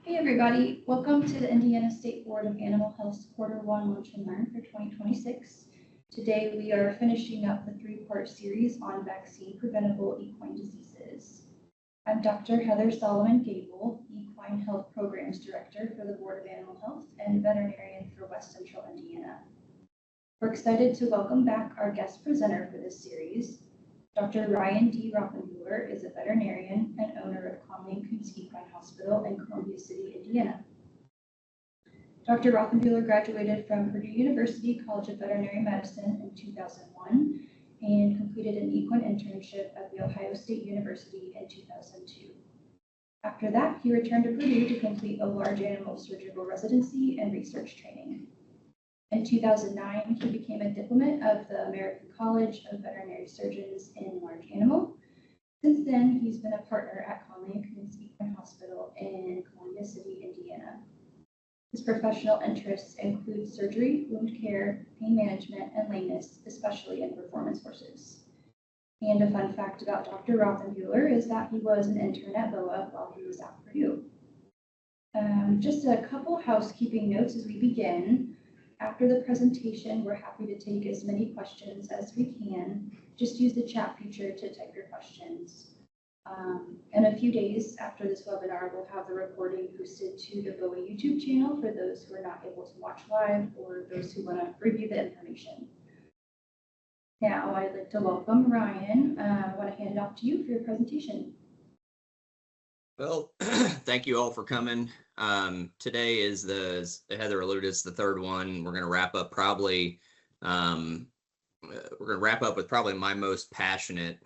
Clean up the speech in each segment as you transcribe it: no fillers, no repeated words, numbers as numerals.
Hey everybody, welcome to the Indiana State Board of Animal Health's Quarter 1 Lunch and Learn for 2026. Today we are finishing up the three-part series on vaccine-preventable equine diseases. I'm Dr. Heather Solomon-Gabl, Equine Health Programs Director for the Board of Animal Health and veterinarian for West Central Indiana. We're excited to welcome back our guest presenter for this series. Dr. Ryan D. Rothenbuhler is a veterinarian and owner of Equine Hospital in Columbia City, Indiana. Dr. Rothenbuhler graduated from Purdue University College of Veterinary Medicine in 2001 and completed an equine internship at The Ohio State University in 2002. After that, he returned to Purdue to complete a large animal surgical residency and research training. In 2009, he became a diplomate of the American College of Veterinary Surgeons in Large Animal. Since then, he's been a partner at Equine Hospital in Columbia City, Indiana. His professional interests include surgery, wound care, pain management, and lameness, especially in performance horses. And a fun fact about Dr. Rothenbuhler is that he was an intern at BOAH while he was at Purdue. Just a couple housekeeping notes as we begin. After the presentation, we're happy to take as many questions as we can. Just use the chat feature to type your questions. In a few days after this webinar, we'll have the recording posted to the BOAH YouTube channel for those who are not able to watch live or those who want to review the information. Now, I'd like to welcome Ryan. I want to hand it off to you for your presentation. Well, thank you all for coming. Today is as Heather alluded, it's the third one. We're going to wrap up with probably my most passionate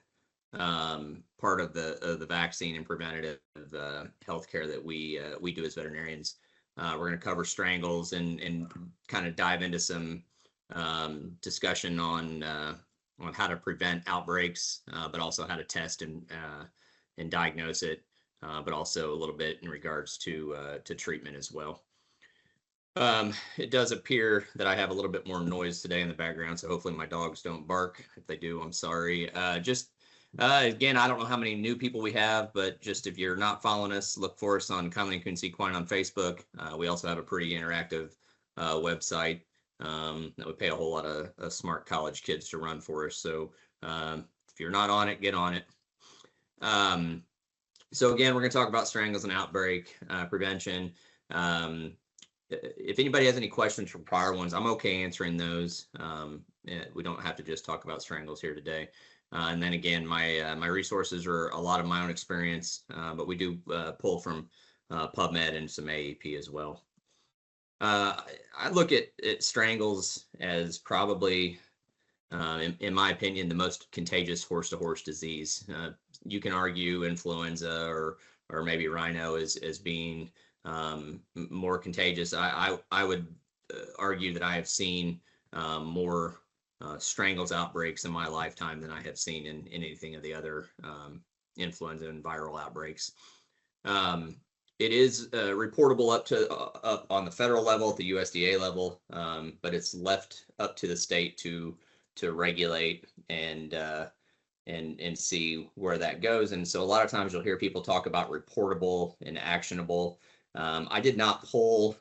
part of the vaccine and preventative healthcare that we do as veterinarians. We're going to cover strangles and kind of dive into some discussion on how to prevent outbreaks, but also how to test and diagnose it. But also a little bit in regards to treatment as well. It does appear that I have a little bit more noise today in the background, so hopefully my dogs don't bark. If they do, I'm sorry. Again, I don't know how many new people we have, but just if you're not following us, look for us on Equine on Facebook. We also have a pretty interactive website that we pay a whole lot of smart college kids to run for us. So if you're not on it, get on it. So again, we're going to talk about strangles and outbreak prevention. If anybody has any questions from prior ones, I'm okay answering those. We don't have to just talk about strangles here today. And then again, my resources are a lot of my own experience, but we do pull from PubMed and some AAP as well. I look at strangles as probably, in my opinion, the most contagious horse-to-horse disease. You can argue influenza or maybe rhino as being more contagious. I would argue that I have seen more strangles outbreaks in my lifetime than I have seen in anything of the other influenza and viral outbreaks. It is reportable up on the federal level, at the USDA level, but it's left up to the state to regulate and see where that goes. And so a lot of times you'll hear people talk about reportable and actionable. I did not pull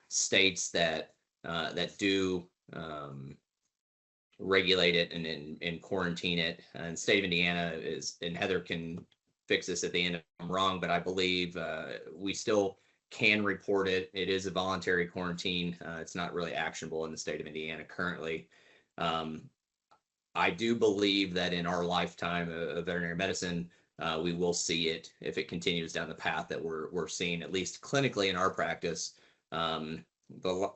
states that do regulate it and quarantine it. And the state of Indiana is, and Heather can fix this at the end if I'm wrong, but I believe we still can report it. It is a voluntary quarantine. It's not really actionable in the state of Indiana currently. I do believe that in our lifetime of veterinary medicine, we will see it if it continues down the path that we're seeing, at least clinically in our practice. The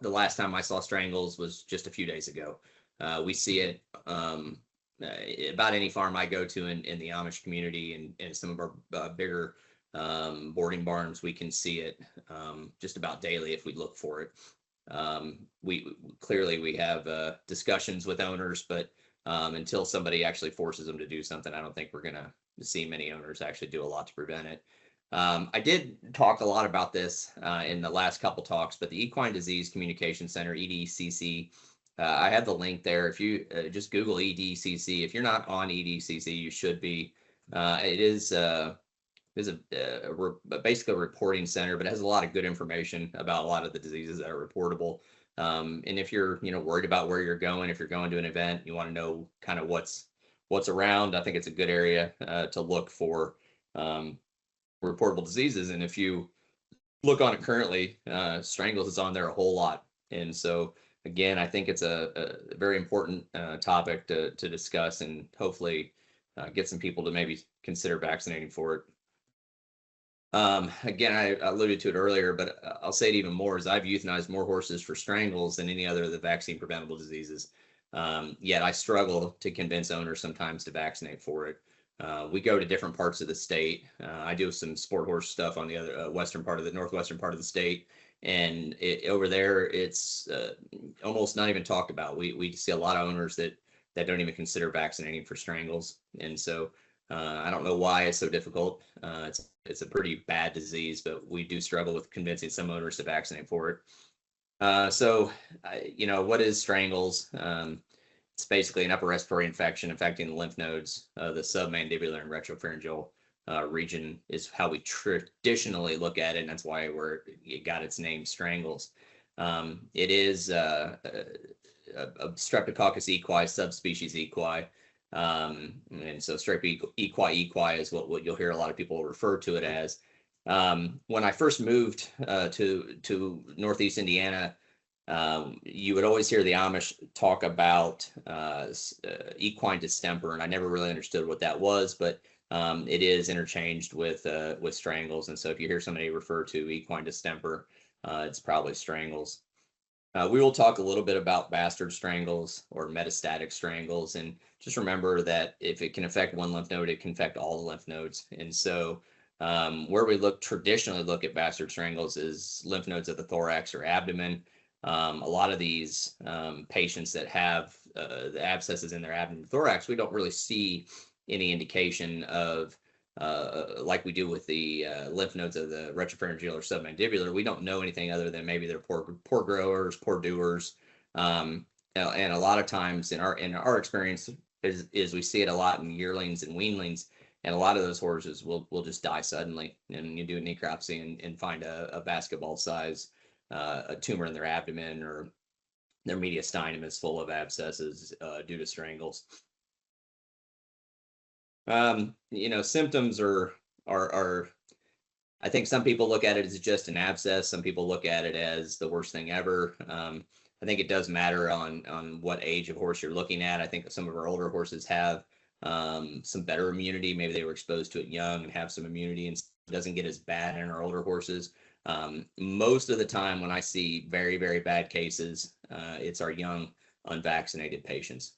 last time I saw strangles was just a few days ago. We see it about any farm I go to in the Amish community and some of our bigger boarding barns. We can see it just about daily if we look for it. We have discussions with owners, but until somebody actually forces them to do something, I don't think we're going to see many owners actually do a lot to prevent it. I did talk a lot about this in the last couple talks, but the Equine Disease Communication Center, EDCC, I have the link there. If you just Google EDCC, if you're not on EDCC, you should be. It is basically a reporting center, but it has a lot of good information about a lot of the diseases that are reportable. And if you're, worried about where you're going, if you're going to an event, you want to know kind of what's around, I think it's a good area to look for reportable diseases. And if you look on it currently, Strangles is on there a whole lot. And so, again, I think it's a very important topic to discuss, and hopefully get some people to maybe consider vaccinating for it. Again, I alluded to it earlier, but I'll say it even more, is I've euthanized more horses for Strangles than any other of the vaccine-preventable diseases. Yet I struggle to convince owners sometimes to vaccinate for it. We go to different parts of the state. I do some sport horse stuff on the other northwestern part of the state, and over there it's almost not even talked about. We see a lot of owners that don't even consider vaccinating for Strangles, and so I don't know why it's so difficult. It's a pretty bad disease, but we do struggle with convincing some owners to vaccinate for it. So, what is Strangles? It's basically an upper respiratory infection affecting the lymph nodes, the submandibular and retropharyngeal region is how we traditionally look at it, and that's why it got its name, Strangles. It is a Streptococcus equi, subspecies equi. And so Strep equi is what you'll hear a lot of people refer to it as. When I first moved to Northeast Indiana, you would always hear the Amish talk about equine distemper, and I never really understood what that was, but it is interchanged with Strangles. And so if you hear somebody refer to equine distemper, it's probably Strangles. We will talk a little bit about bastard strangles or metastatic strangles, and just remember that if it can affect one lymph node, it can affect all the lymph nodes. And so where we traditionally look at bastard strangles is lymph nodes of the thorax or abdomen. A lot of these patients that have the abscesses in their abdomen and thorax, we don't really see any indication of, like we do with the lymph nodes of the retropharyngeal or submandibular. We don't know anything other than maybe they're poor growers, poor doers. And a lot of times in our experience is we see it a lot in yearlings and weanlings, and a lot of those horses will just die suddenly. And you do a necropsy and find a basketball size a tumor in their abdomen, or their mediastinum is full of abscesses due to Strangles. Symptoms are I think some people look at it as just an abscess. Some people look at it as the worst thing ever. I think it does matter on what age of horse you're looking at. I think some of our older horses have some better immunity. Maybe they were exposed to it young and have some immunity, and it doesn't get as bad in our older horses. Most of the time when I see very, very bad cases, it's our young unvaccinated patients.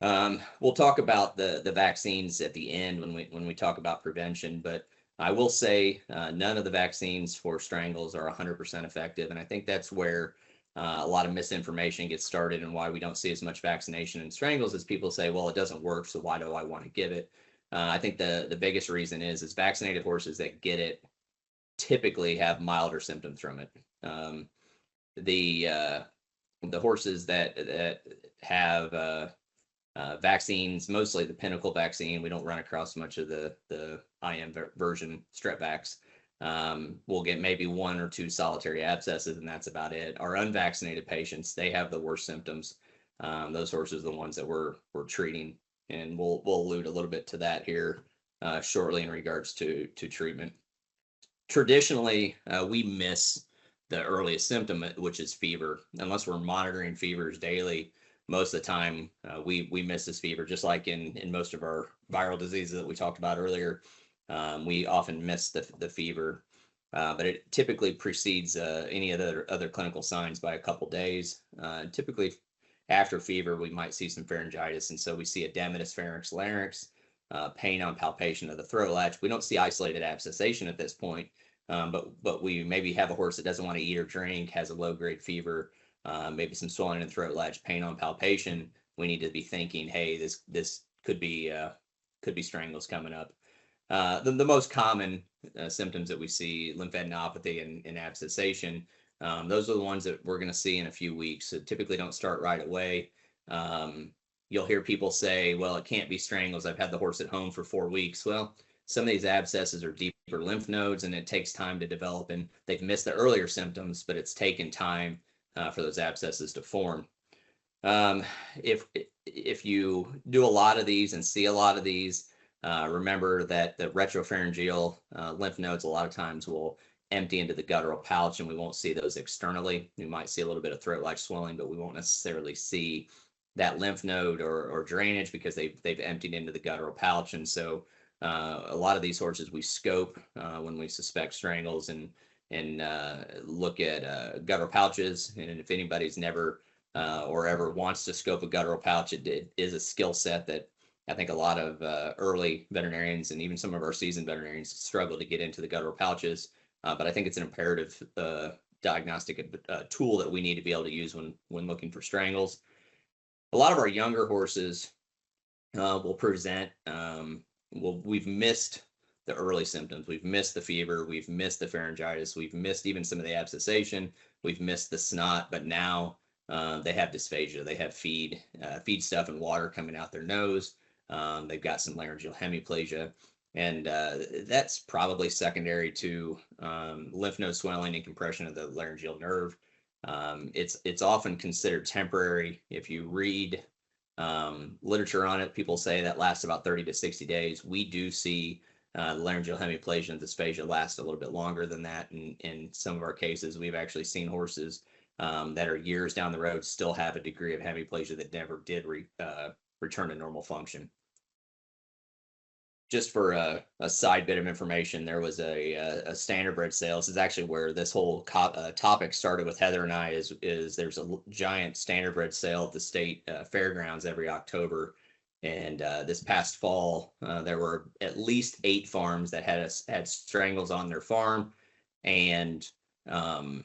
We'll talk about the vaccines at the end when we talk about prevention, but I will say none of the vaccines for Strangles are 100% effective, and I think that's where a lot of misinformation gets started, and why we don't see as much vaccination in Strangles is people say, well, it doesn't work, so why do I want to give it? I think the biggest reason is vaccinated horses that get it typically have milder symptoms from it. The horses that have vaccines, mostly the Pinnacle vaccine, we don't run across much of the IM version Strepvax. We'll get maybe 1 or 2 solitary abscesses, and that's about it. Our unvaccinated patients, they have the worst symptoms. Those horses are the ones that we're treating, and we'll allude a little bit to that here shortly in regards to treatment. Traditionally, we miss the earliest symptom, which is fever. Unless we're monitoring fevers daily, most of the time we miss this fever, just like in most of our viral diseases that we talked about earlier. We often miss the fever, but it typically precedes any other clinical signs by a couple days. Typically after fever, we might see some pharyngitis, and so we see edematous pharynx, larynx, pain on palpation of the throat latch. We don't see isolated abscessation at this point, but we maybe have a horse that doesn't want to eat or drink, has a low-grade fever, maybe some swelling in the throat latch, pain on palpation. We need to be thinking, hey, this could be Strangles coming up. The most common symptoms that we see, lymphadenopathy and abscessation, those are the ones that we're going to see in a few weeks. So typically don't start right away. You'll hear people say, well, it can't be Strangles. I've had the horse at home for 4 weeks. Well, some of these abscesses are deeper lymph nodes, and it takes time to develop, and they've missed the earlier symptoms, but it's taken time for those abscesses to form. If you do a lot of these and see a lot of these, remember that the retropharyngeal lymph nodes a lot of times will empty into the guttural pouch, and we won't see those externally. We might see a little bit of throat-like swelling, but we won't necessarily see that lymph node or drainage because they've emptied into the guttural pouch. And so a lot of these horses we scope when we suspect strangles and look at guttural pouches. And if anybody's never or ever wants to scope a guttural pouch, it is a skill set that I think a lot of early veterinarians and even some of our seasoned veterinarians struggle to get into the guttural pouches. But I think it's an imperative diagnostic tool that we need to be able to use when looking for strangles. A lot of our younger horses will present, we've missed the early symptoms. We've missed the fever. We've missed the pharyngitis. We've missed even some of the abscessation. We've missed the snot, but now they have dysphagia. They have feed stuff and water coming out their nose. They've got some laryngeal hemiplegia. And that's probably secondary to lymph node swelling and compression of the laryngeal nerve. It's often considered temporary. If you read literature on it, people say that lasts about 30 to 60 days. We do see laryngeal hemiplegia and dysphagia last a little bit longer than that. In some of our cases, we've actually seen horses that are years down the road still have a degree of hemiplegia that never did return to normal function. Just for a side bit of information, there was a standardbred sale. This is actually where this whole topic started with Heather and I. Is there's a giant standardbred sale at the state fairgrounds every October, and this past fall there were at least 8 farms that had strangles on their farm, and a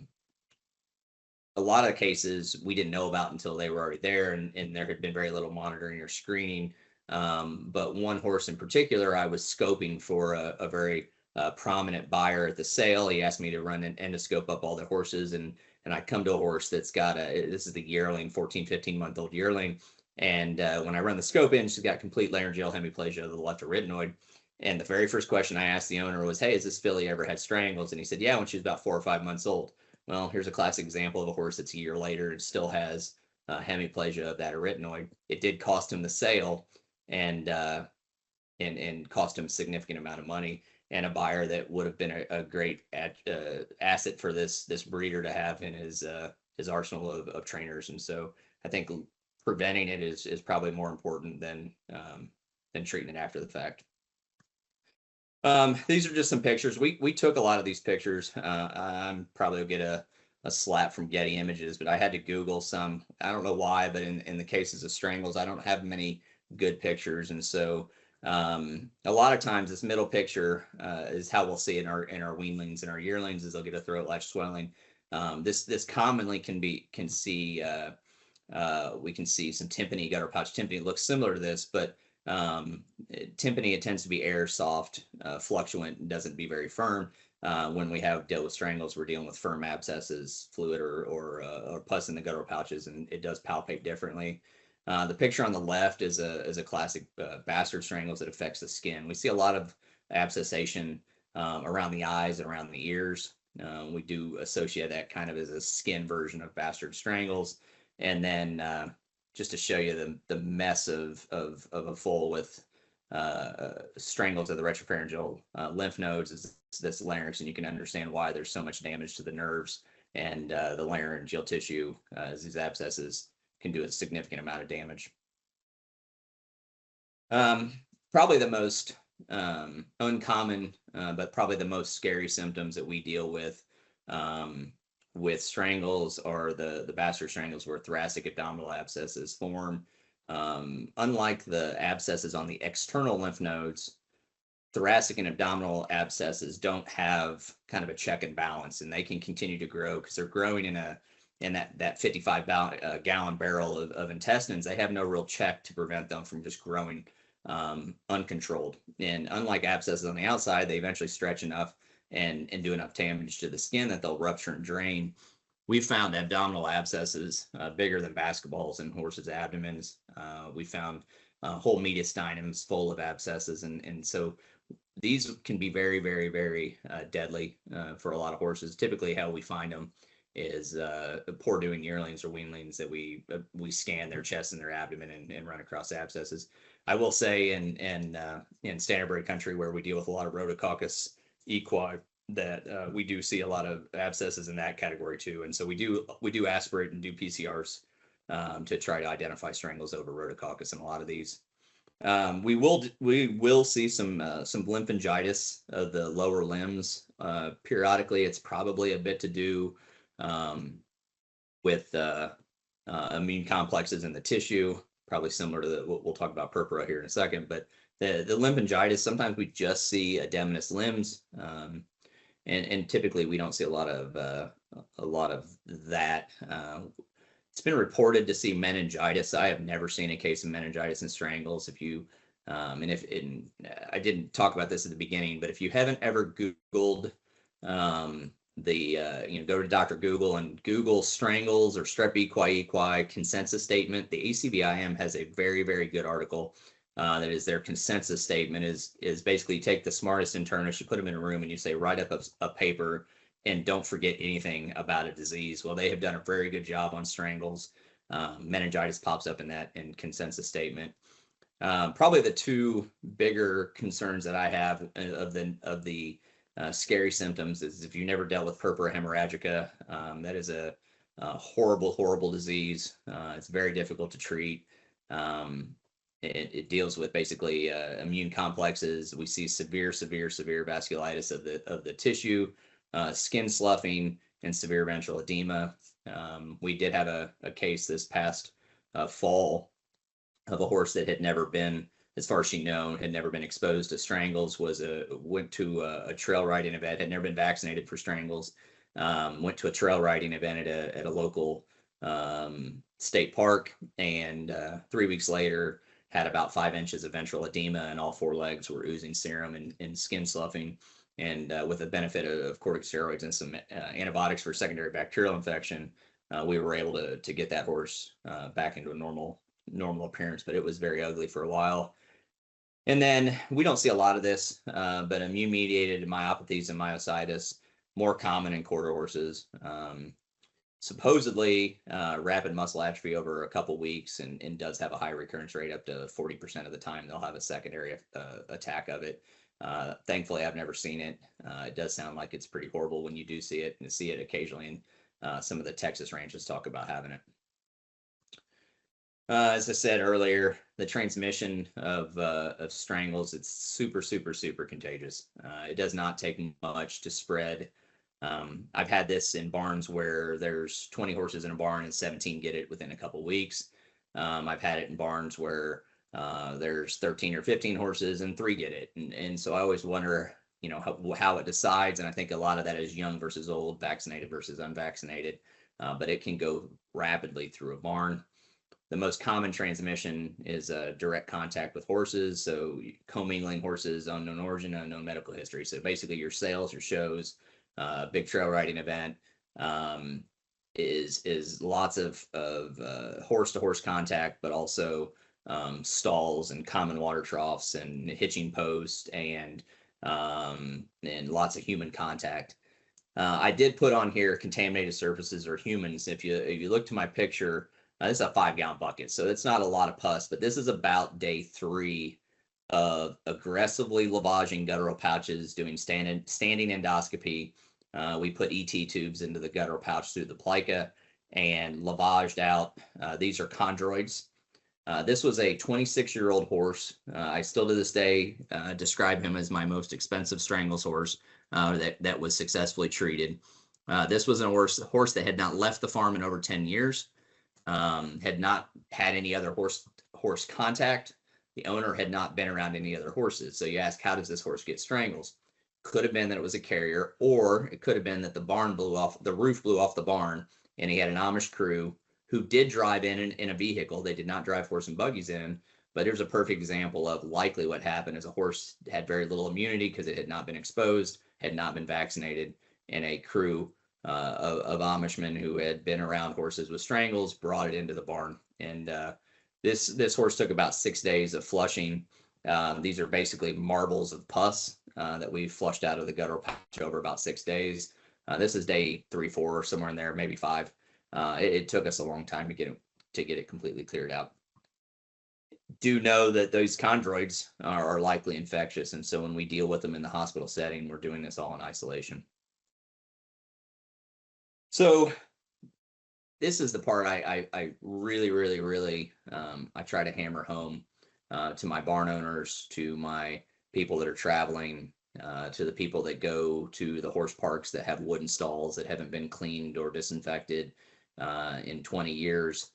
lot of cases we didn't know about until they were already there, and there had been very little monitoring or screening. But one horse in particular, I was scoping for a very prominent buyer at the sale. He asked me to run an endoscope up all the horses, and I come to a horse that's got this is the yearling, 14, 15-month-old yearling. And when I run the scope in, she's got complete laryngeal hemiplegia of the left arytenoid. And the very first question I asked the owner was, hey, has this filly ever had strangles? And he said, yeah, when she was about 4 or 5 months old. Well, here's a classic example of a horse that's a year later and still has hemiplegia of that arytenoid. It did cost him the sale, and cost him a significant amount of money, and a buyer that would have been a great asset for this breeder to have in his arsenal of trainers. And so I think preventing it is probably more important than treating it after the fact. These are just some pictures. We took a lot of these pictures. I'm probably will get a slap from Getty Images, but I had to Google some. I don't know why, but in the cases of strangles, I don't have many good pictures. And so a lot of times this middle picture is how we'll see it in our weanlings and our yearlings, is they'll get a throat latch swelling. This commonly we can see some tympany, guttural pouch tympany. It looks similar to this, but tympany, it tends to be air soft, fluctuant, and doesn't be very firm. When we have dealt with strangles, we're dealing with firm abscesses, fluid or pus in the guttural pouches, and it does palpate differently. The picture on the left is a classic bastard strangles that affects the skin. We see a lot of abscessation around the eyes and around the ears. We do associate that kind of as a skin version of bastard strangles. And then just to show you the mess of a foal with strangles of the retropharyngeal lymph nodes is this larynx, and you can understand why there's so much damage to the nerves and the laryngeal tissue, as these abscesses can do a significant amount of damage. Probably the most uncommon, but probably the most scary symptoms that we deal with strangles are the bastard strangles, where thoracic abdominal abscesses form. Unlike the abscesses on the external lymph nodes, thoracic and abdominal abscesses don't have kind of a check and balance, and they can continue to grow because they're growing in that 55-gallon barrel of intestines. They have no real check to prevent them from just growing uncontrolled. And unlike abscesses on the outside, they eventually stretch enough and do enough damage to the skin that they'll rupture and drain. We found abdominal abscesses bigger than basketballs in horses' abdomens. We found whole mediastinums full of abscesses. And so these can be very, very, very deadly for a lot of horses. Typically, how we find them is poor doing yearlings or weanlings that we scan their chest and their abdomen and run across abscesses. I will say in standardbred country where we deal with a lot of Rothenbuhler equi, that we do see a lot of abscesses in that category too, and so we do aspirate and do PCRs to try to identify strangles over Rothenbuhler in a lot of these. We will see some lymphangitis of the lower limbs periodically. It's probably a bit to do with immune complexes in the tissue, probably similar to we'll talk about purpura here in a second. But the lymphangitis, sometimes we just see edematous limbs, and typically we don't see a lot of that. It's been reported to see meningitis. I have never seen a case of meningitis in strangles. If you I didn't talk about this at the beginning, but if you haven't ever Googled go to Dr. Google and Google strangles or strep equi consensus statement. The ACVIM has a very, very good article that is their consensus statement is basically take the smartest internists, you put them in a room and you say, write up a paper and don't forget anything about a disease. Well, they have done a very good job on strangles. Meningitis pops up in that consensus statement. Probably the two bigger concerns that I have of the scary symptoms is if you never dealt with purpura hemorrhagica, that is a horrible, horrible disease. It's very difficult to treat. It deals with basically immune complexes. We see severe vasculitis of the tissue, skin sloughing, and severe ventral edema. We did have a case this past fall of a horse that had never been, as far as she known, had never been exposed to strangles, went to a trail riding event, had never been vaccinated for strangles, went to a trail riding event at a local state park, and 3 weeks later had about 5 inches of ventral edema, and all 4 legs were oozing serum and skin sloughing. And with the benefit of corticosteroids and some antibiotics for secondary bacterial infection, we were able to get that horse back into a normal appearance, but it was very ugly for a while. And then we don't see a lot of this, but immune-mediated myopathies and myositis, more common in quarter horses. Supposedly, rapid muscle atrophy over a couple weeks and does have a high recurrence rate, up to 40% of the time they'll have a secondary attack of it. Thankfully, I've never seen it. It does sound like it's pretty horrible when you do see it, and see it occasionally in some of the Texas ranches talk about having it. As I said earlier, the transmission of strangles, it's super contagious. It does not take much to spread. I've had this in barns where there's 20 horses in a barn and 17 get it within a couple weeks. I've had it in barns where there's 13 or 15 horses and 3 get it. And so I always wonder, how it decides. And I think a lot of that is young versus old, vaccinated versus unvaccinated, but it can go rapidly through a barn. The most common transmission is direct contact with horses. So commingling horses, unknown origin, unknown medical history. So basically your sales, your shows, big trail riding event is lots of horse to horse contact, but also stalls and common water troughs and hitching posts and lots of human contact. I did put on here contaminated surfaces or humans. If you look to my picture, this is a 5-gallon bucket, so it's not a lot of pus, but this is about day 3 of aggressively lavaging guttural pouches, doing standing endoscopy. We put ET tubes into the guttural pouch through the plica and lavaged out. These are chondroids. This was a 26-year-old horse. I still to this day describe him as my most expensive strangles horse that was successfully treated. This was a horse that had not left the farm in over 10 years. Had not had any other horse contact. The owner had not been around any other horses. So you ask, how does this horse get strangles? Could have been that it was a carrier, or it could have been that the roof blew off the barn, and he had an Amish crew who did drive in a vehicle. They did not drive horse and buggies in, but here's a perfect example of likely what happened is a horse had very little immunity because it had not been exposed, had not been vaccinated, and a crew of Amishmen who had been around horses with strangles brought it into the barn. And this horse took about 6 days of flushing. These are basically marbles of pus that we flushed out of the guttural patch over about 6 days. This is day 3, 4, somewhere in there, maybe 5. It took us a long time to get it completely cleared out. Do know that those chondroids are likely infectious, and so when we deal with them in the hospital setting, we're doing this all in isolation. So this is the part I really I try to hammer home to my barn owners, to my people that are traveling, to the people that go to the horse parks that have wooden stalls that haven't been cleaned or disinfected in 20 years.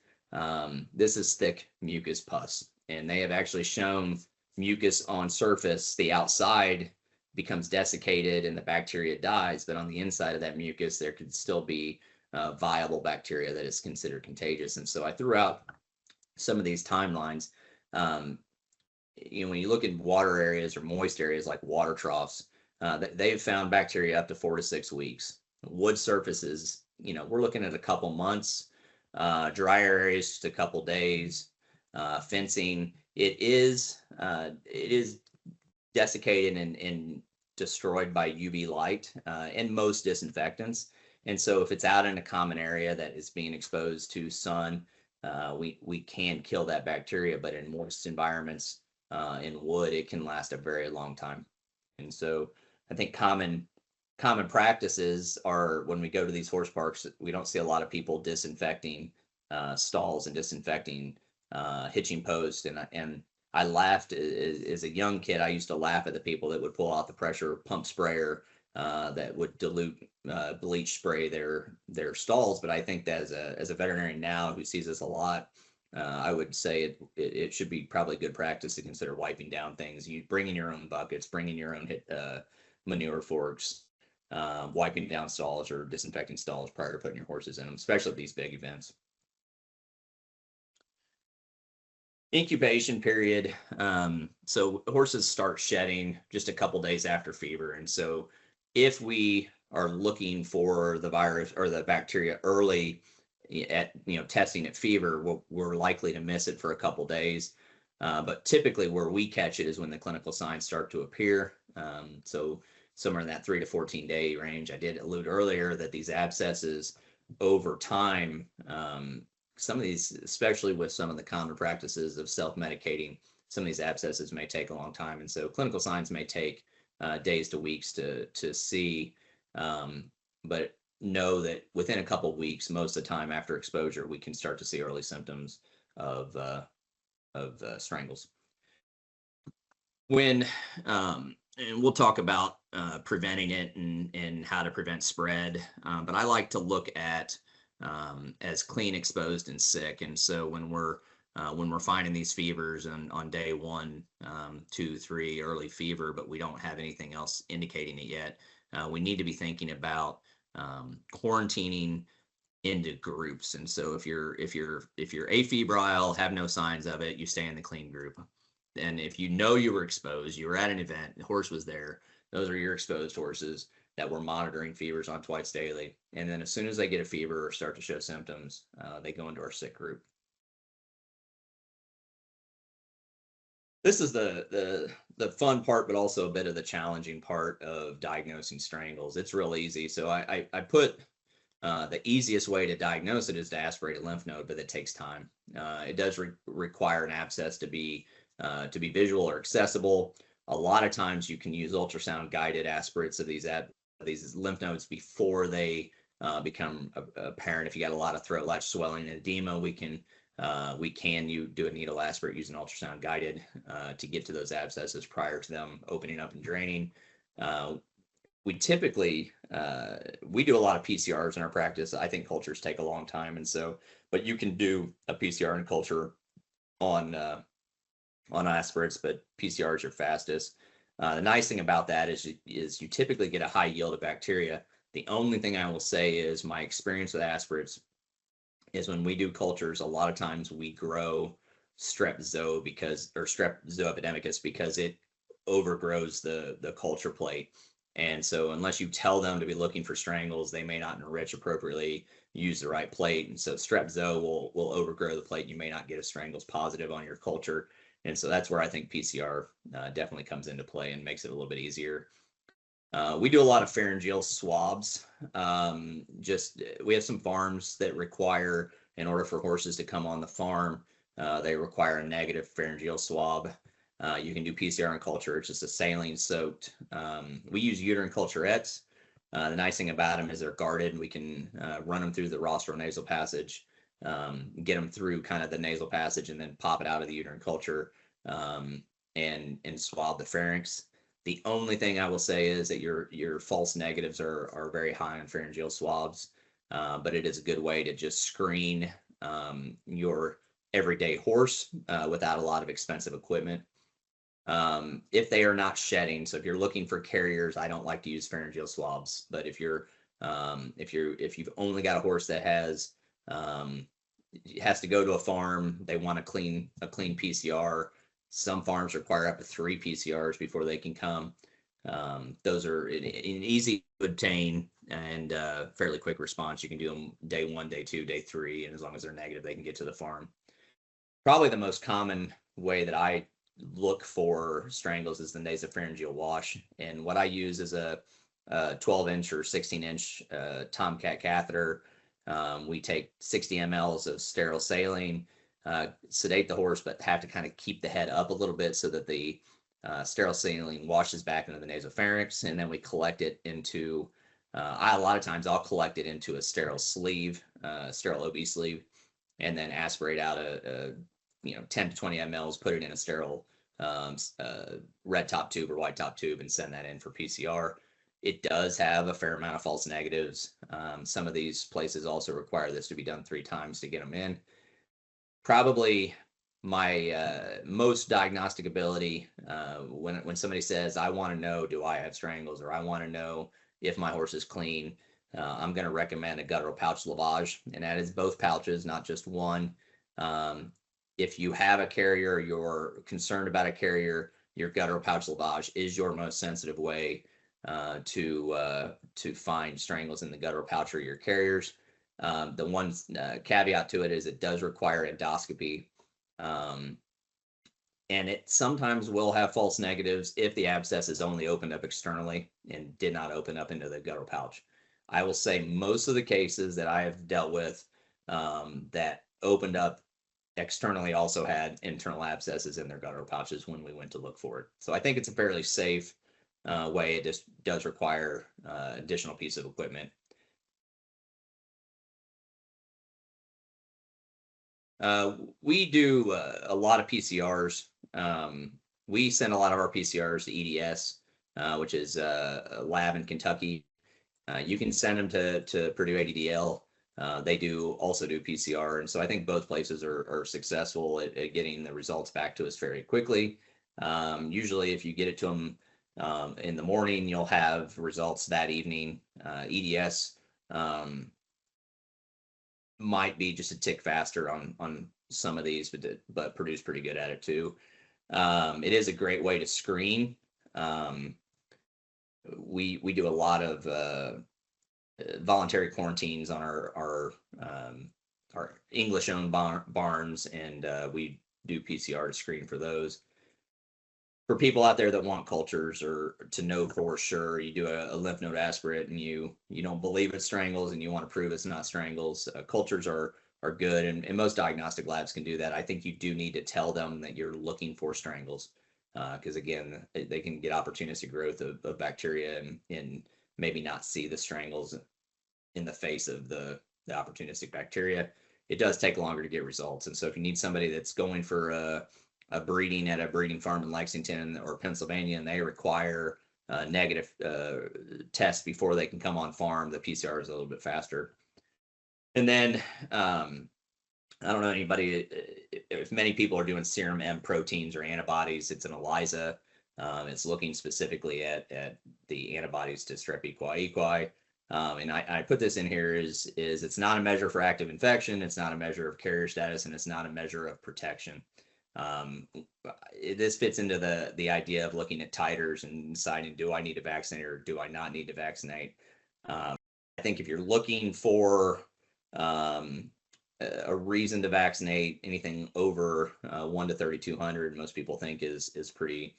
This is thick mucus pus, and they have actually shown mucus on surface. The outside becomes desiccated and the bacteria dies, but on the inside of that mucus, there could still be viable bacteria that is considered contagious. And so I threw out some of these timelines. When you look in water areas or moist areas like water troughs, they've found bacteria up to 4 to 6 weeks. Wood surfaces, we're looking at a couple months. Drier areas, just a couple days. Fencing, it is desiccated and destroyed by UV light and most disinfectants. And so if it's out in a common area that is being exposed to sun, we can kill that bacteria, but in moist environments in wood, it can last a very long time. And so I think common practices are, when we go to these horse parks, we don't see a lot of people disinfecting stalls and disinfecting hitching posts. And I laughed as a young kid. I used to laugh at the people that would pull out the pressure pump sprayer that would dilute bleach spray their stalls. But I think that as a veterinarian now who sees this a lot, I would say it should be probably good practice to consider wiping down things. You bring in your own buckets, bring in your own manure forks, wiping down stalls or disinfecting stalls prior to putting your horses in them, especially at these big events. Incubation period. So horses start shedding just a couple days after fever. And so if we are looking for the virus or the bacteria early at testing at fever, we're likely to miss it for a couple days. But typically where we catch it is when the clinical signs start to appear. So somewhere in that 3 to 14 day range. I did allude earlier that these abscesses over time, some of these, especially with some of the common practices of self-medicating, some of these abscesses may take a long time. And so clinical signs may take days to weeks to see, but know that within a couple of weeks, most of the time after exposure, we can start to see early symptoms of strangles. And we'll talk about preventing it and how to prevent spread, but I like to look at as clean, exposed, and sick. And so when we're finding these fevers on day 1, 2, 3, early fever, but we don't have anything else indicating it yet, we need to be thinking about quarantining into groups. And so if you're afebrile, have no signs of it, you stay in the clean group. And if you were exposed, you were at an event, the horse was there, those are your exposed horses that we're monitoring fevers on twice daily. And then as soon as they get a fever or start to show symptoms, they go into our sick group. This is the fun part, but also a bit of the challenging part of diagnosing strangles. It's real easy. So I put the easiest way to diagnose it is to aspirate a lymph node, but it takes time. It does require an abscess to be visual or accessible. A lot of times you can use ultrasound guided aspirates of these lymph nodes before they become apparent. If you got a lot of throat latch swelling and edema, we can do a needle aspirate using ultrasound guided to get to those abscesses prior to them opening up and draining. We typically we do a lot of PCRs in our practice. I think cultures take a long time, and so, but you can do a PCR and culture on aspirates, but PCR is your fastest. The nice thing about that is you typically get a high yield of bacteria. The only thing I will say is my experience with aspirates is when we do cultures, a lot of times we grow strep zoo epidemicus because it overgrows the culture plate. And so unless you tell them to be looking for strangles, they may not enrich appropriately, use the right plate. And so strep zoo will overgrow the plate. You may not get a strangles positive on your culture. And so that's where I think PCR definitely comes into play and makes it a little bit easier. We do a lot of pharyngeal swabs. We have some farms that require, in order for horses to come on the farm, they require a negative pharyngeal swab. You can do PCR in culture. It's just a saline soaked. We use uterine culturettes. The nice thing about them is they're guarded. We can run them through the rostronasal passage, get them through kind of the nasal passage, and then pop it out of the uterine culture and swab the pharynx. The only thing I will say is that your false negatives are very high on pharyngeal swabs, but it is a good way to just screen your everyday horse without a lot of expensive equipment. If they are not shedding, so if you're looking for carriers, I don't like to use pharyngeal swabs. But if you've only got a horse that has to go to a farm, they want a clean PCR. Some farms require up to 3 PCRs before they can come. Those are an easy to obtain and fairly quick response. You can do them day 1, day 2, day 3, and as long as they're negative, they can get to the farm. Probably the most common way that I look for strangles is the nasopharyngeal wash. And what I use is a 12-inch or 16-inch Tomcat catheter. We take 60 mLs of sterile saline, sedate the horse, but have to kind of keep the head up a little bit so that the sterile saline washes back into the nasopharynx, and then we collect it into, a lot of times I'll collect it into a sterile sleeve, sterile OB sleeve, and then aspirate out a 10 to 20 mLs, put it in a sterile red top tube or white top tube and send that in for PCR. It does have a fair amount of false negatives. Some of these places also require this to be done 3 times to get them in. Probably my most diagnostic ability when somebody says, I want to know, do I have strangles, or I want to know if my horse is clean, I'm going to recommend a guttural pouch lavage, and that is both pouches, not just one. If you have a carrier, you're concerned about a carrier, your guttural pouch lavage is your most sensitive way to find strangles in the guttural pouch or your carriers. The one caveat to it is it does require endoscopy, and it sometimes will have false negatives if the abscess is only opened up externally and did not open up into the guttural pouch. I will say most of the cases that I have dealt with that opened up externally also had internal abscesses in their guttural pouches when we went to look for it. So I think it's a fairly safe way. It just does require additional piece of equipment. We do a lot of PCRs. We send a lot of our PCRs to EDS, which is a lab in Kentucky. You can send them to Purdue ADDL. They also do PCR. And so I think both places are successful at getting the results back to us very quickly. Usually if you get it to them in the morning, you'll have results that evening. EDS might be just a tick faster on some of these, but Purdue's pretty good at it too. It is a great way to screen. We do a lot of voluntary quarantines on our English-owned barns, and we do PCR to screen for those. For people out there that want cultures or to know for sure, you do a lymph node aspirate and you don't believe it's strangles and you want to prove it's not strangles. Cultures are good, and most diagnostic labs can do that. I think you do need to tell them that you're looking for strangles, because again, they can get opportunistic growth of bacteria and maybe not see the strangles in the face of the opportunistic bacteria. It does take longer to get results, and so if you need somebody that's going for a breeding at a breeding farm in Lexington or Pennsylvania, and they require a negative test before they can come on farm, the PCR is a little bit faster. And then I don't know anybody, if many people are doing serum M proteins or antibodies, it's an ELISA. It's looking specifically at the antibodies to Strep equi. And I put this in here is it's not a measure for active infection, it's not a measure of carrier status, and it's not a measure of protection. This fits into the idea of looking at titers and deciding, do I need to vaccinate or do I not need to vaccinate? I think if you're looking for a reason to vaccinate. Anything over 1 to 3,200, most people think is pretty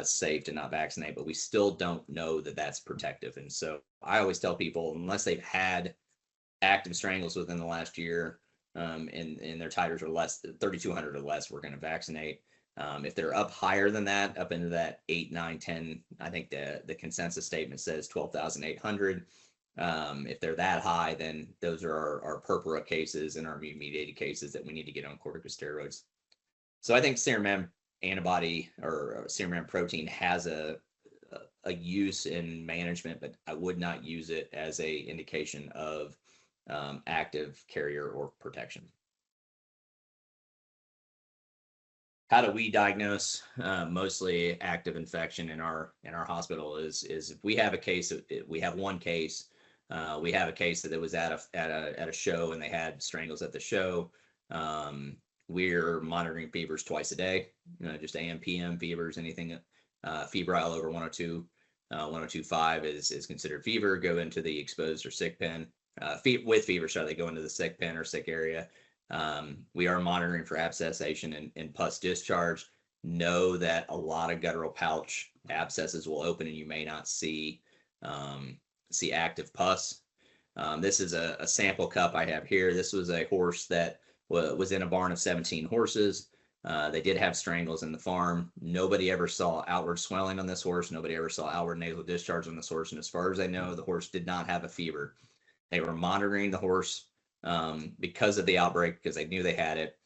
safe to not vaccinate, but we still don't know that that's protective. And so I always tell people, unless they've had active strangles within the last year, and their titers are less, 3,200 or less, we're going to vaccinate. If they're up higher than that, up into that 8, 9, 10, I think the consensus statement says 12,800. If they're that high, then those are our purpura cases and our immune-mediated cases that we need to get on corticosteroids. So I think serum M antibody or serum M protein has a use in management, but I would not use it as a indication of active carrier or protection. How do we diagnose mostly active infection in our hospital is if we have a case, we have one case, we have a case that was at a show and they had strangles at the show. We're monitoring fevers twice a day, just AM, PM fevers, anything febrile over 102, 102.5 is considered fever, go into the exposed or sick pen. With fever, so they go into the sick pen or sick area. We are monitoring for abscessation and pus discharge. Know that a lot of guttural pouch abscesses will open and you may not see active pus. This is a sample cup I have here. This was a horse that was in a barn of 17 horses. They did have strangles in the farm. Nobody ever saw outward swelling on this horse. Nobody ever saw outward nasal discharge on this horse. And as far as I know, the horse did not have a fever. They were monitoring the horse because of the outbreak, because they knew they had it.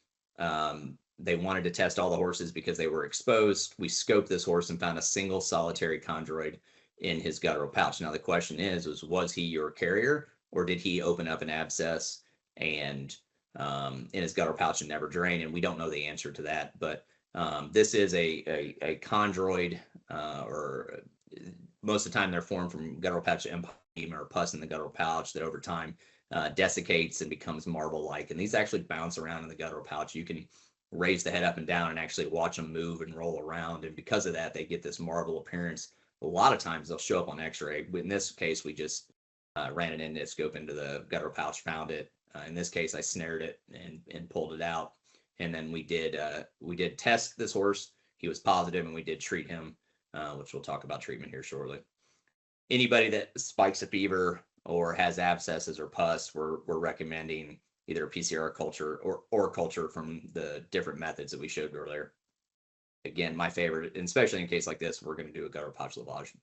They wanted to test all the horses because they were exposed. We scoped this horse and found a single solitary chondroid in his guttural pouch. Now the question was he your carrier, or did he open up an abscess and in his guttural pouch and never drain? And we don't know the answer to that. But this is a chondroid, or most of the time they're formed from guttural pouch empyema or pus in the guttural pouch that over time desiccates and becomes marble-like. And these actually bounce around in the guttural pouch. You can raise the head up and down and actually watch them move and roll around. And because of that, they get this marble appearance. A lot of times they'll show up on x-ray. In this case, we just ran an endoscope into the guttural pouch, found it. In this case, I snared it and pulled it out. And then we did test this horse. He was positive, and we did treat him, which we'll talk about treatment here shortly. Anybody that spikes a fever or has abscesses or pus, we're recommending either a PCR culture or culture from the different methods that we showed earlier. Again, my favorite, and especially in a case like this, we're going to do a guttural pouch lavage.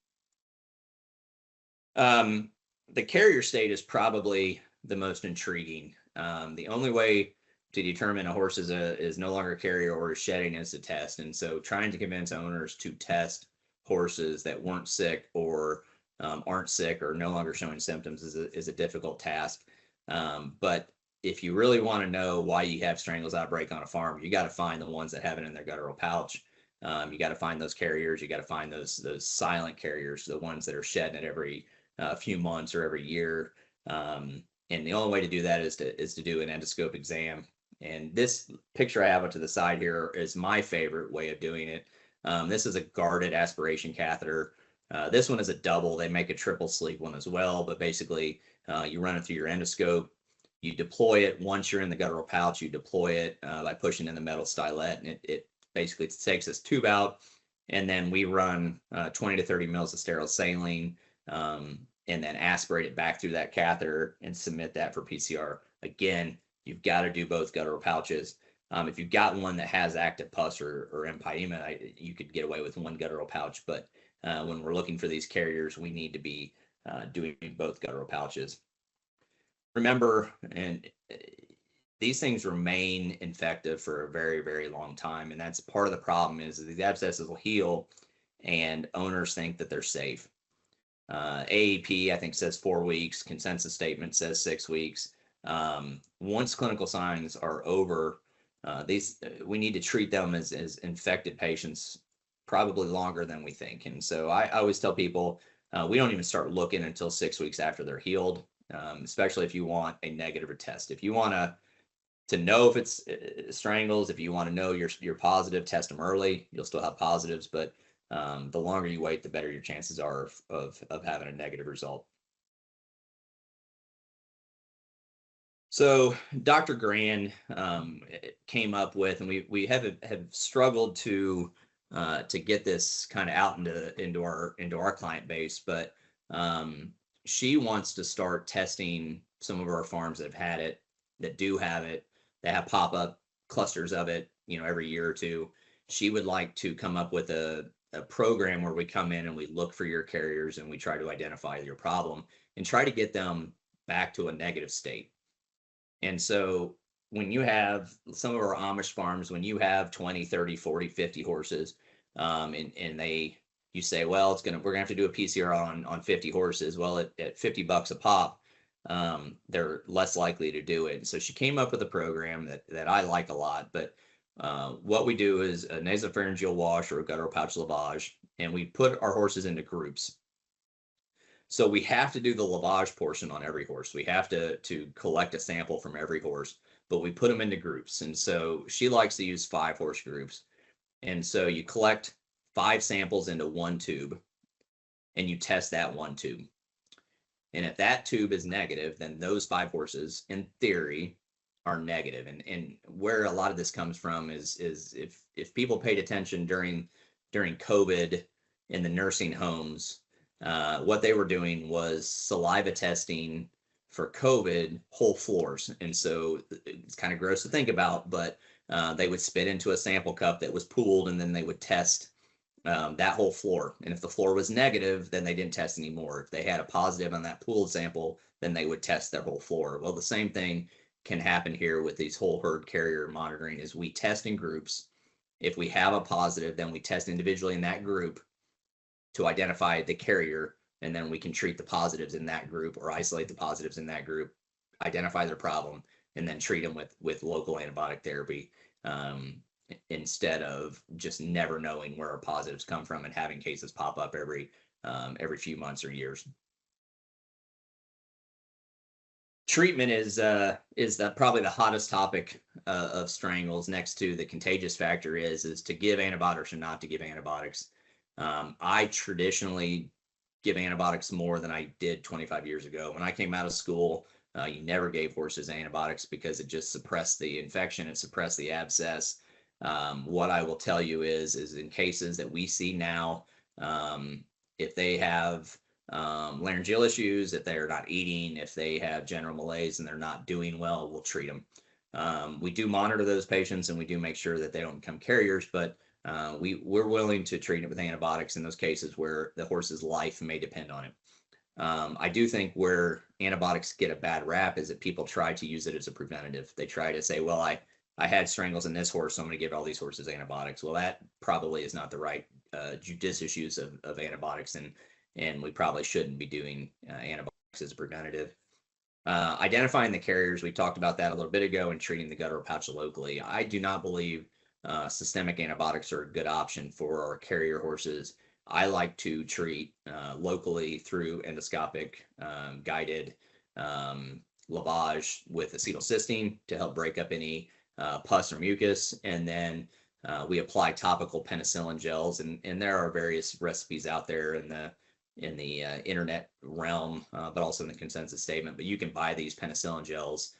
The carrier state is probably the most intriguing. The only way to determine a horse is no longer a carrier or is shedding is to test. And so trying to convince owners to test horses that weren't sick or aren't sick or no longer showing symptoms is a difficult task. But if you really want to know why you have strangles outbreak on a farm, you got to find the ones that have it in their guttural pouch. You got to find those carriers. You got to find those silent carriers, the ones that are shedding it every few months or every year. And the only way to do that is to do an endoscope exam. And this picture I have up to the side here is my favorite way of doing it. This is a guarded aspiration catheter. This one is a double. They make a triple sleeve one as well, but basically you run it through your endoscope. You deploy it once you're in the guttural pouch. You deploy it by pushing in the metal stylet, and it basically takes this tube out, and then we run 20 to 30 mils of sterile saline, and then aspirate it back through that catheter and submit that for PCR. Again, you've got to do both guttural pouches. If you've got one that has active pus or empyema, you could get away with one guttural pouch, but when we're looking for these carriers, we need to be doing both guttural pouches. Remember, and these things remain infective for a very, very long time. And that's part of the problem is these abscesses will heal and owners think that they're safe. AAP, I think, says 4 weeks. Consensus statement says 6 weeks. Once clinical signs are over, we need to treat them as infected patients probably longer than we think. And so I always tell people we don't even start looking until 6 weeks after they're healed, especially if you want a negative test. If you want to know if it's strangles, if you want to know you're positive, test them early. You'll still have positives, but the longer you wait, the better your chances are of having a negative result. So Dr. Gran came up with, and we have struggled to get this kind of out into our client base, but she wants to start testing some of our farms that have had it, that do have it, that have pop-up clusters of it, every year or two. She would like to come up with a program where we come in and we look for your carriers and we try to identify your problem and try to get them back to a negative state. And so when you have some of our Amish farms, when you have 20, 30, 40, 50 horses, and you say, well, we're gonna have to do a PCR on 50 horses. Well, at $50 a pop, they're less likely to do it. And so she came up with a program that I like a lot, but what we do is a nasopharyngeal wash or a guttural pouch lavage, and we put our horses into groups. So we have to do the lavage portion on every horse. We have to collect a sample from every horse, but we put them into groups. And so she likes to use 5 horse groups. And so you collect 5 samples into one tube and you test that one tube. And if that tube is negative, then those 5 horses, in theory, are negative. And where a lot of this comes from is if people paid attention during COVID in the nursing homes, what they were doing was saliva testing for COVID whole floors. And so it's kind of gross to think about, but they would spit into a sample cup that was pooled, and then they would test that whole floor. And if the floor was negative, then they didn't test anymore. If they had a positive on that pooled sample, then they would test their whole floor. Well, the same thing can happen here with these whole herd carrier monitoring is we test in groups. If we have a positive, then we test individually in that group to identify the carrier, and then we can treat the positives in that group or isolate the positives in that group, identify their problem, and then treat them with local antibiotic therapy, instead of just never knowing where our positives come from and having cases pop up every few months or years. Treatment is probably the hottest topic of strangles, next to the contagious factor is to give antibiotics or not to give antibiotics. I traditionally give antibiotics more than I did 25 years ago. When I came out of school, you never gave horses antibiotics because it just suppressed the infection, it suppressed the abscess. What I will tell you is in cases that we see now, if they have laryngeal issues, if they're not eating, if they have general malaise and they're not doing well, we'll treat them. We do monitor those patients and we do make sure that they don't become carriers, but we're willing to treat it with antibiotics in those cases where the horse's life may depend on it. I do think where antibiotics get a bad rap is that people try to use it as a preventative. They try to say, well, I had strangles in this horse, so I'm going to give all these horses antibiotics. Well, that probably is not the right judicious use of antibiotics, and we probably shouldn't be doing antibiotics as a preventative. Identifying the carriers, we talked about that a little bit ago, and treating the guttural pouch locally. I do not believe systemic antibiotics are a good option for our carrier horses. I like to treat locally through endoscopic guided lavage with acetylcysteine to help break up any pus or mucus, and then we apply topical penicillin gels, and there are various recipes out there in the internet realm, but also in the consensus statement. But you can buy these penicillin gels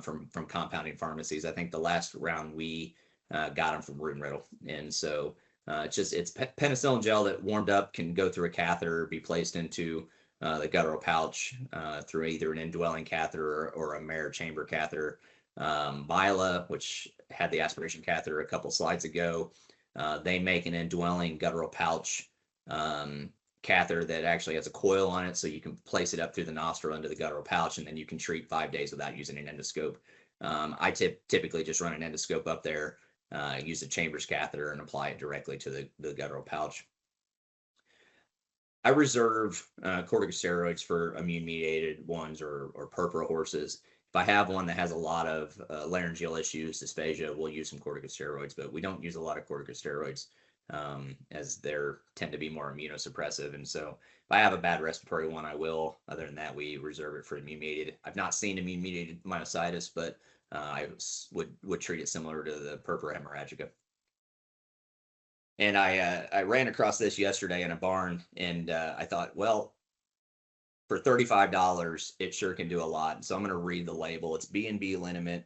from compounding pharmacies. I think the last round we got them from Root and Riddle, and so it's penicillin gel that warmed up can go through a catheter, be placed into the guttural pouch through either an indwelling catheter or a Mayer chamber catheter. BOAH, which had the aspiration catheter a couple slides ago, they make an indwelling guttural pouch catheter that actually has a coil on it, so you can place it up through the nostril into the guttural pouch, and then you can treat 5 days without using an endoscope. I typically just run an endoscope up there, use a chambers catheter, and apply it directly to the guttural pouch. I reserve corticosteroids for immune-mediated ones or purpura horses. If I have one that has a lot of laryngeal issues, dysphagia, we'll use some corticosteroids, but we don't use a lot of corticosteroids as they tend to be more immunosuppressive. And so if I have a bad respiratory one, I will. Other than that, we reserve it for immune-mediated. I've not seen immune-mediated myositis, but I would treat it similar to the purpura hemorrhagica. And I ran across this yesterday in a barn, and I thought, well, for $35, it sure can do a lot. So I'm going to read the label. It's B&B liniment.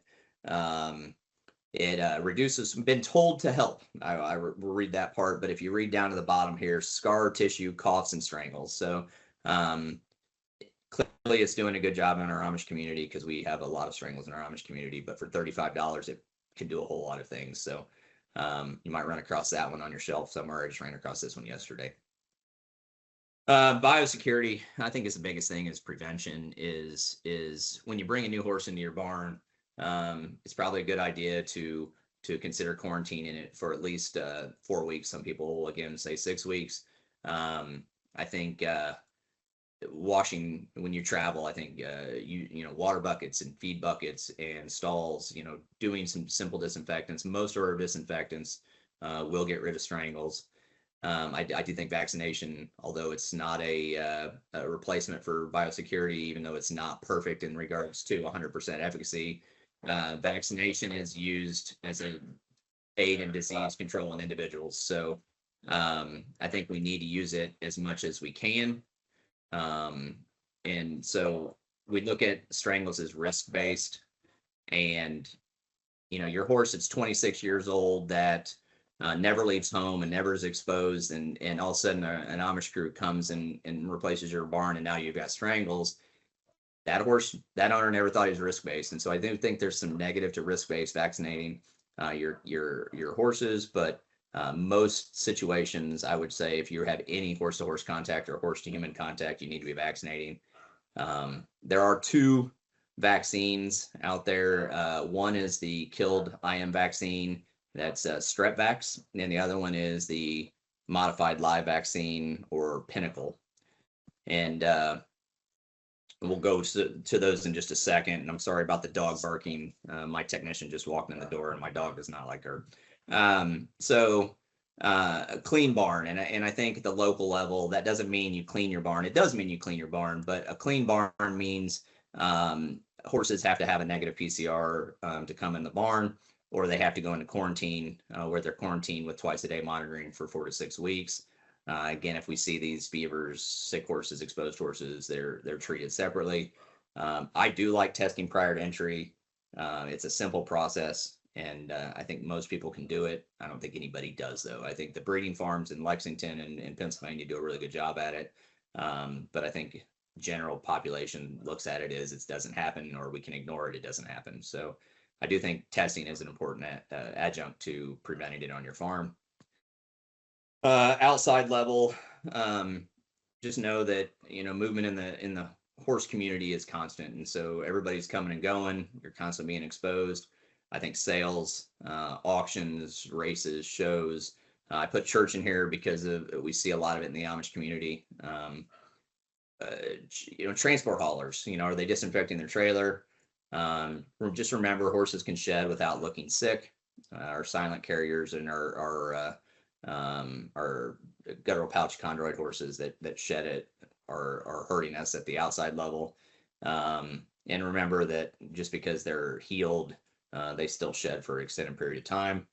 It reduces, been told to help. I will read that part, but if you read down to the bottom here, scar tissue, coughs, and strangles. So clearly it's doing a good job in our Amish community because we have a lot of strangles in our Amish community, but for $35, it can do a whole lot of things. So you might run across that one on your shelf somewhere. I just ran across this one yesterday. Biosecurity, I think is the biggest thing is prevention is when you bring a new horse into your barn, it's probably a good idea to consider quarantining it for at least 4 weeks. Some people will again say 6 weeks. I think washing when you travel, I think you know, water buckets and feed buckets and stalls, you know, doing some simple disinfectants. Most of our disinfectants will get rid of strangles. I do think vaccination, although it's not a replacement for biosecurity, even though it's not perfect in regards to 100% efficacy, vaccination is used as an aid in disease control in individuals. So I think we need to use it as much as we can. And so we look at strangles as risk-based, and, you know, your horse that's 26 years old that never leaves home and never is exposed, and all of a sudden an Amish group comes and replaces your barn, and now you've got strangles. That horse, that owner never thought he was risk-based, and so I do think there's some negative to risk-based vaccinating your horses, but most situations, I would say, if you have any horse-to-horse contact or horse-to-human contact, you need to be vaccinating. There are 2 vaccines out there. One is the killed IM vaccine. That's Strepvax, and the other one is the modified live vaccine, or Pinnacle. And we'll go to those in just a second. And I'm sorry about the dog barking. My technician just walked in the door, and my dog does not like her. So a clean barn, and I think at the local level, that doesn't mean you clean your barn. It does mean you clean your barn, but a clean barn means horses have to have a negative PCR to come in the barn, or they have to go into quarantine, where they're quarantined with twice-a-day monitoring for 4 to 6 weeks. Again, if we see these beavers, sick horses, exposed horses, they're treated separately. I do like testing prior to entry. It's a simple process, and I think most people can do it. I don't think anybody does, though. I think the breeding farms in Lexington and Pennsylvania do a really good job at it. But I think general population looks at it as it doesn't happen, or we can ignore it, it doesn't happen. So I do think testing is an important adjunct to preventing it on your farm. Outside level, just know that, you know, movement in the horse community is constant, and so everybody's coming and going. You're constantly being exposed. I think sales, auctions, races, shows. I put church in here because we see a lot of it in the Amish community. You know, transport haulers. You know, are they disinfecting their trailer? Just remember, horses can shed without looking sick. Our silent carriers and our guttural pouch chondroid horses that shed it are hurting us at the outside level. And remember that just because they're healed, they still shed for an extended period of time.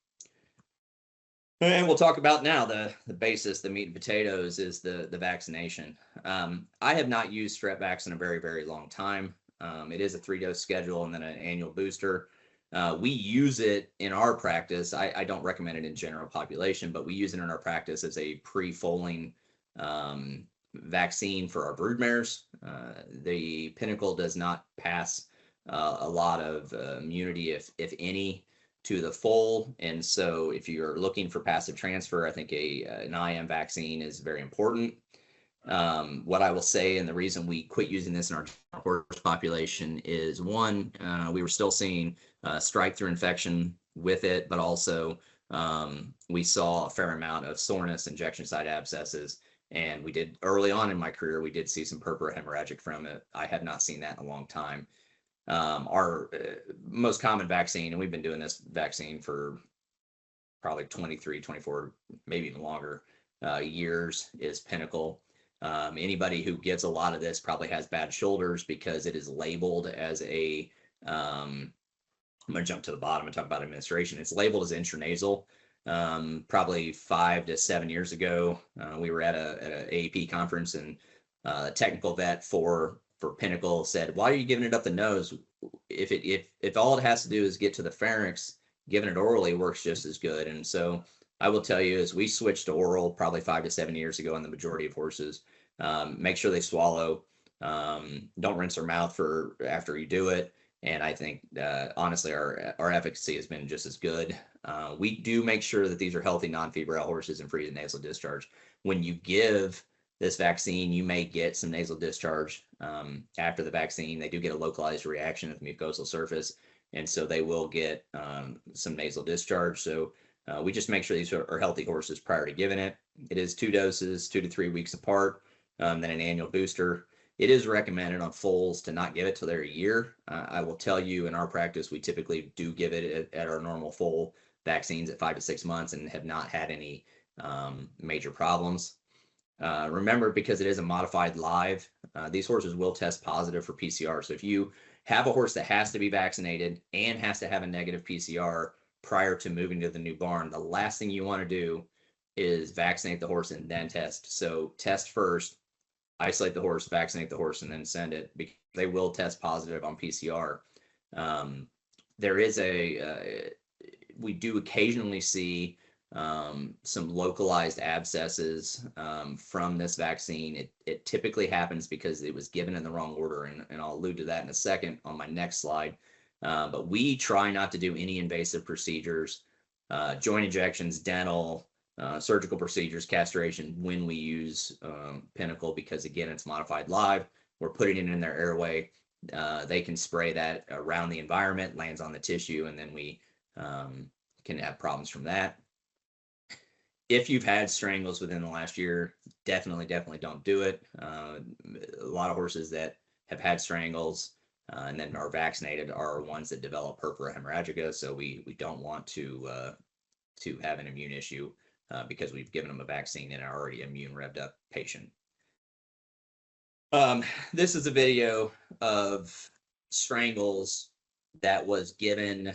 And we'll talk about now the basis, the meat and potatoes, is the vaccination. I have not used Strepvax in a very, very long time. It is a 3-dose schedule and then an annual booster. We use it in our practice. I don't recommend it in general population, but we use it in our practice as a pre-foaling vaccine for our broodmares. The Pinnacle does not pass a lot of immunity, if any, to the foal. And so if you're looking for passive transfer, I think an IM vaccine is very important. What I will say, and the reason we quit using this in our horse population, is one, we were still seeing strike-through infection with it, but also we saw a fair amount of soreness, injection site abscesses, and we did, early on in my career, we did see some purpura-hemorrhagic from it. I have not seen that in a long time. Our most common vaccine, and we've been doing this vaccine for probably 23, 24, maybe even longer years, is Pinnacle. Anybody who gets a lot of this probably has bad shoulders because it is labeled as a, I'm going to jump to the bottom and talk about administration. It's labeled as intranasal. Probably 5 to 7 years ago, we were at a AAP conference, and technical vet for Pinnacle said, "Why are you giving it up the nose? If all it has to do is get to the pharynx, giving it orally works just as good." And so I will tell you, as we switched to oral probably 5 to 7 years ago on the majority of horses, make sure they swallow. Don't rinse their mouth for after you do it. And I think honestly, our efficacy has been just as good. We do make sure that these are healthy, non-febrile horses and free to nasal discharge. When you give this vaccine, you may get some nasal discharge after the vaccine. They do get a localized reaction at the mucosal surface, and so they will get some nasal discharge. So we just make sure these are healthy horses prior to giving it. It is 2 doses, 2 to 3 weeks apart, then an annual booster. It is recommended on foals to not give it till they're a year. I will tell you, in our practice, we typically do give it at our normal foal vaccines at 5 to 6 months and have not had any major problems. Remember, because it is a modified live, these horses will test positive for PCR. So if you have a horse that has to be vaccinated and has to have a negative PCR prior to moving to the new barn, the last thing you want to do is vaccinate the horse and then test. So test first, isolate the horse, vaccinate the horse, and then send it, because they will test positive on PCR. There is we do occasionally see some localized abscesses from this vaccine. It typically happens because it was given in the wrong order, and I'll allude to that in a second on my next slide. But we try not to do any invasive procedures, joint injections, dental, surgical procedures, castration when we use Pinnacle, because again, it's modified live. We're putting it in their airway. They can spray that around the environment, lands on the tissue, and then we can have problems from that. If you've had strangles within the last year, definitely don't do it. A lot of horses that have had strangles and then are vaccinated are ones that develop purpura hemorrhagica. So we don't want to have an immune issue because we've given them a vaccine in an already immune revved up patient. This is a video of strangles that was given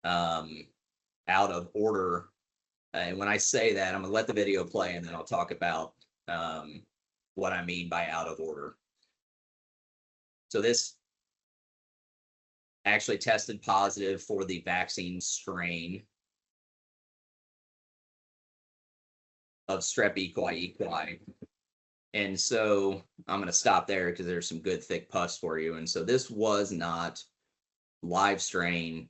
out of order. And when I say that, I'm going to let the video play, and then I'll talk about what I mean by out of order. So this actually tested positive for the vaccine strain of Strep equi. And so I'm going to stop there because there's some good thick pus for you. And so this was not live strain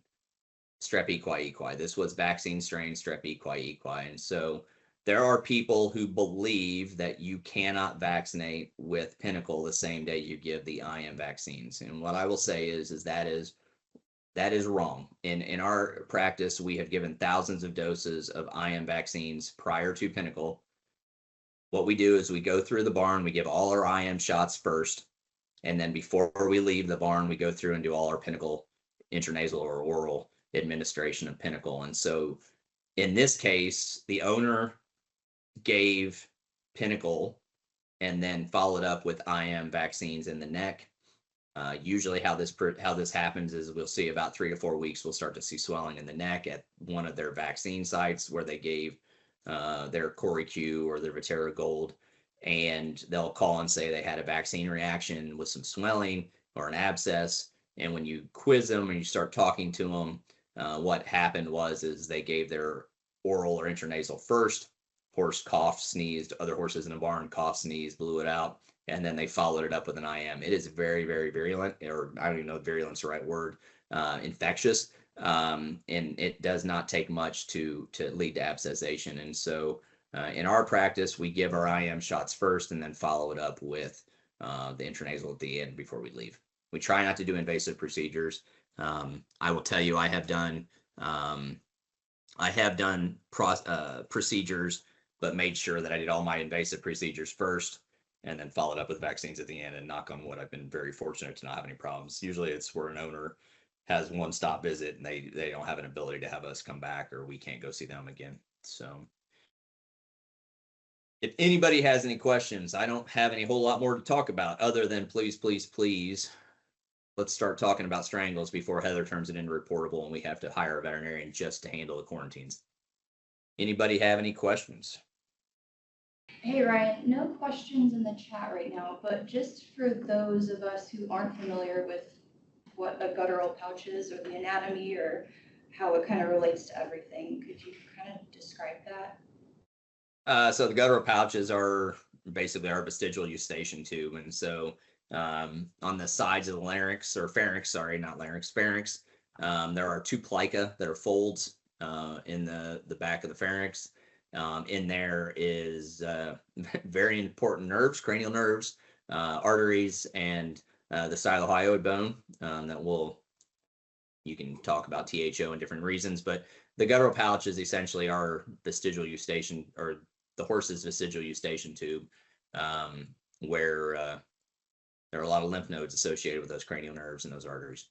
Strep equi. This was vaccine strain Strep equi. And so there are people who believe that you cannot vaccinate with Pinnacle the same day you give the IM vaccines. And what I will say is that is wrong. In our practice, we have given thousands of doses of IM vaccines prior to Pinnacle. What we do is we go through the barn, we give all our IM shots first, and then before we leave the barn, we go through and do all our Pinnacle intranasal or oral administration of Pinnacle. And so in this case, the owner gave Pinnacle and then followed up with IM vaccines in the neck. Usually how this happens is we'll see about 3 to 4 weeks, we'll start to see swelling in the neck at one of their vaccine sites where they gave their CoriQ or their Vetera Gold, and they'll call and say they had a vaccine reaction with some swelling or an abscess. And when you quiz them and you start talking to them, what happened is they gave their oral or intranasal first. Horse coughed, sneezed, other horses in the barn coughed, sneezed, blew it out, and then they followed it up with an IM. It is very, very virulent, or I don't even know if virulent's the right word, infectious, and it does not take much to lead to abscessation. And so in our practice, we give our IM shots first and then follow it up with the intranasal at the end before we leave. We try not to do invasive procedures. I will tell you, I have done procedures, but made sure that I did all my invasive procedures first and then followed up with vaccines at the end. And knock on wood, I've been very fortunate to not have any problems. Usually it's where an owner has one stop visit and they don't have an ability to have us come back, or we can't go see them again. So if anybody has any questions, I don't have any whole lot more to talk about other than please, let's start talking about strangles before Heather turns it into reportable and we have to hire a veterinarian just to handle the quarantines. Anybody have any questions? Hey Ryan, no questions in the chat right now, but just for those of us who aren't familiar with what a guttural pouch is or the anatomy or how it kind of relates to everything, could you kind of describe that? So the guttural pouches are basically our vestigial eustachian tube. And so on the sides of the larynx or pharynx, sorry, not larynx, pharynx, there are two plica that are folds in the back of the pharynx. In there is very important nerves, cranial nerves, arteries, and the stylohyoid bone that you can talk about THO and different reasons, but the guttural pouch is essentially our vestigial eustachian, or the horse's vestigial eustachian tube, where there are a lot of lymph nodes associated with those cranial nerves and those arteries.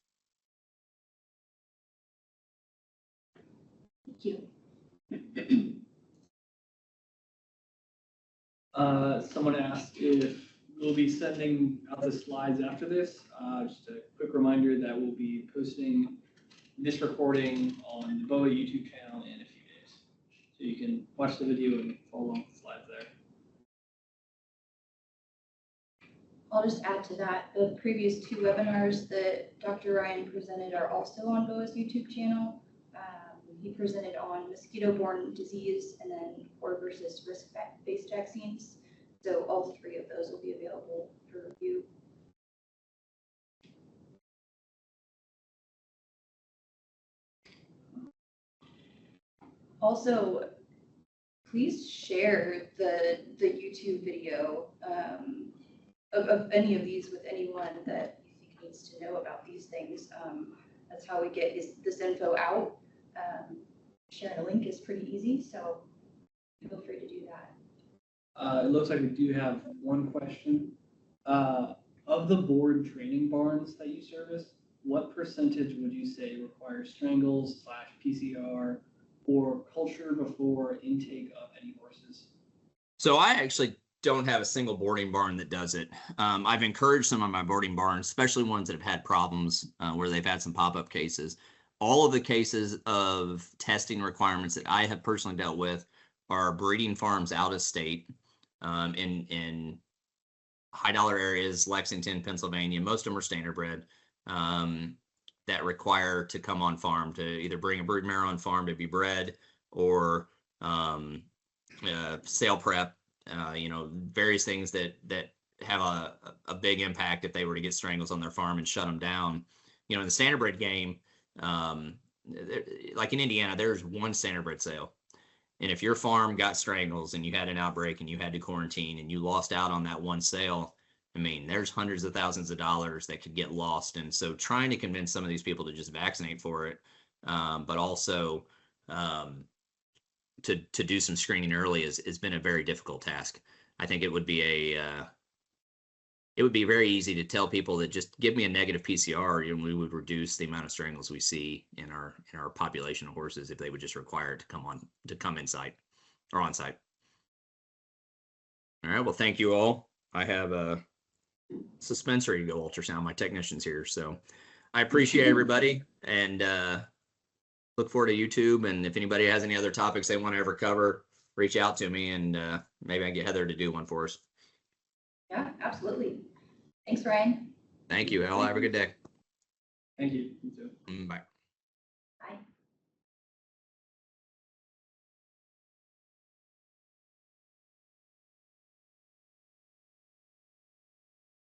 Thank you. Someone asked if we'll be sending out the slides after this. Just a quick reminder that we'll be posting this recording on the BOAH YouTube channel in a few days. So you can watch the video and follow along with the slides there. I'll just add to that, the previous two webinars that Dr. Ryan presented are also on BOAH's YouTube channel. He presented on mosquito-borne disease and then core versus risk-based vaccines. So all three of those will be available for review. Also, please share the YouTube video of any of these with anyone that you think needs to know about these things. That's how we get this info out. Sharing a link is pretty easy, so feel free to do that. It looks like we do have one question. Of the board training barns that you service, what percentage would you say requires Strangles / PCR or culture before intake of any horses? So I actually don't have a single boarding barn that does it. I've encouraged some of my boarding barns, especially ones that have had problems where they've had some pop-up cases. All of the cases of testing requirements that I have personally dealt with are breeding farms out of state in high dollar areas, Lexington, Pennsylvania. Most of them are standard bred that require to come on farm to either bring a brood mare on farm to be bred or sale prep, various things that have a big impact if they were to get Strangles on their farm and shut them down. In the standard bred game, like in Indiana, there's one standard bred sale. And if your farm got Strangles and you had an outbreak and you had to quarantine and you lost out on that one sale, I mean, there's hundreds of thousands of dollars that could get lost. And so trying to convince some of these people to just vaccinate for it, but also to do some screening early has been a very difficult task. I think it would be very easy to tell people that just give me a negative PCR and we would reduce the amount of Strangles we see in our population of horses if they would just require it to come inside or on site. All right, well, thank you all. I have a suspensory to go ultrasound. My technician's here, so I appreciate everybody and look forward to YouTube. And if anybody has any other topics they want to ever cover, reach out to me and maybe I can get Heather to do one for us. Yeah, absolutely. Thanks, Ryan. Thank you, Al. Have a good day. Thank you. You too. Bye. Bye.